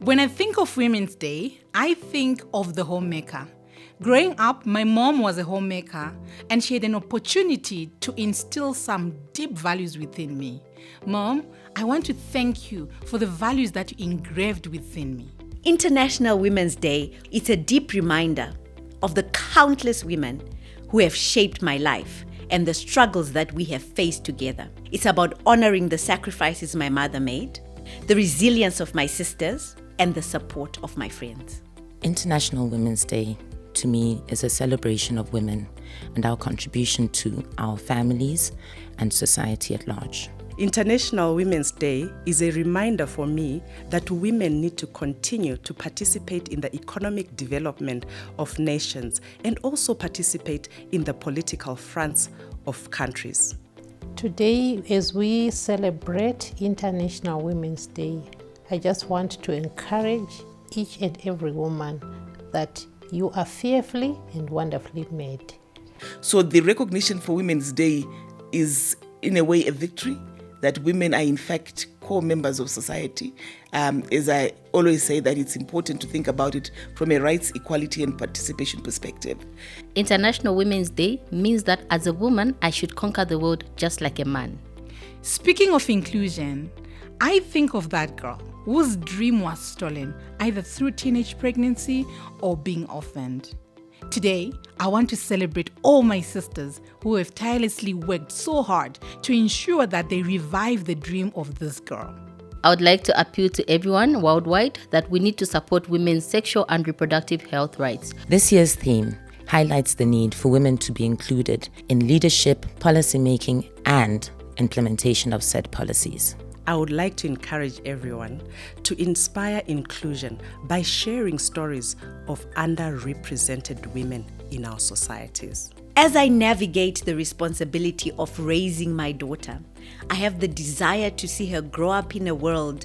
When I think of Women's Day, I think of the homemaker. Growing up, my mom was a homemaker and she had an opportunity to instill some deep values within me. Mom, I want to thank you for the values that you engraved within me. International Women's Day is a deep reminder of the countless women who have shaped my life and the struggles that we have faced together. It's about honoring the sacrifices my mother made, the resilience of my sisters, and the support of my friends. International Women's Day, to me, is a celebration of women and our contribution to our families and society at large. International Women's Day is a reminder for me that women need to continue to participate in the economic development of nations and also participate in the political fronts of countries. Today, as we celebrate International Women's Day, I just want to encourage each and every woman that you are fearfully and wonderfully made. So the recognition for Women's Day is in a way a victory, that women are in fact core members of society. As I always say, that it's important to think about it from a rights, equality and participation perspective. International Women's Day means that as a woman, I should conquer the world just like a man. Speaking of inclusion, I think of that girl whose dream was stolen either through teenage pregnancy or being orphaned. Today, I want to celebrate all my sisters who have tirelessly worked so hard to ensure that they revive the dream of this girl. I would like to appeal to everyone worldwide that we need to support women's sexual and reproductive health rights. This year's theme highlights the need for women to be included in leadership, policymaking, and implementation of said policies. I would like to encourage everyone to inspire inclusion by sharing stories of underrepresented women in our societies. As I navigate the responsibility of raising my daughter, I have the desire to see her grow up in a world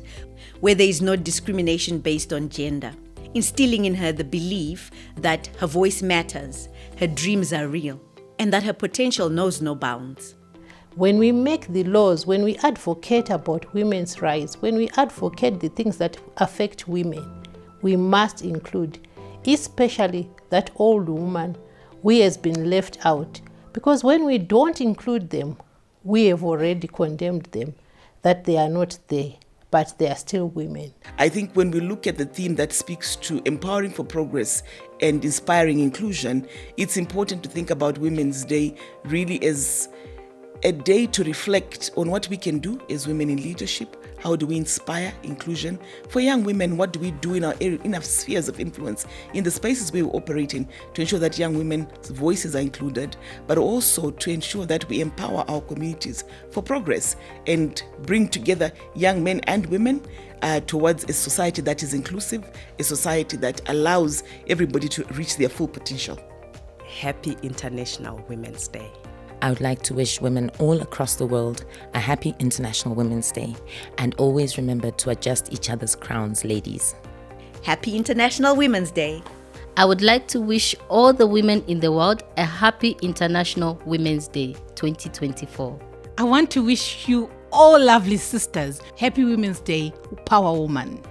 where there is no discrimination based on gender, instilling in her the belief that her voice matters, her dreams are real, and that her potential knows no bounds. When we make the laws, when we advocate about women's rights, when we advocate the things that affect women, we must include, especially that old woman who has been left out. Because when we don't include them, we have already condemned them, that they are not there, but they are still women. I think when we look at the theme that speaks to empowering for progress and inspiring inclusion, it's important to think about Women's Day really as a day to reflect on what we can do as women in leadership. How do we inspire inclusion? For young women, what do we do in our spheres of influence, in the spaces we operate in, to ensure that young women's voices are included, but also to ensure that we empower our communities for progress and bring together young men and women towards a society that is inclusive, a society that allows everybody to reach their full potential. Happy International Women's Day. I would like to wish women all across the world a happy International Women's Day, and always remember to adjust each other's crowns, ladies. Happy International Women's Day. I would like to wish all the women in the world a happy International Women's Day 2024. I want to wish you all lovely sisters happy Women's Day, Power Woman.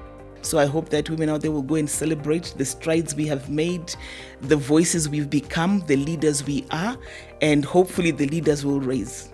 So I hope that women out there will go and celebrate the strides we have made, the voices we've become, the leaders we are, and hopefully the leaders will raise.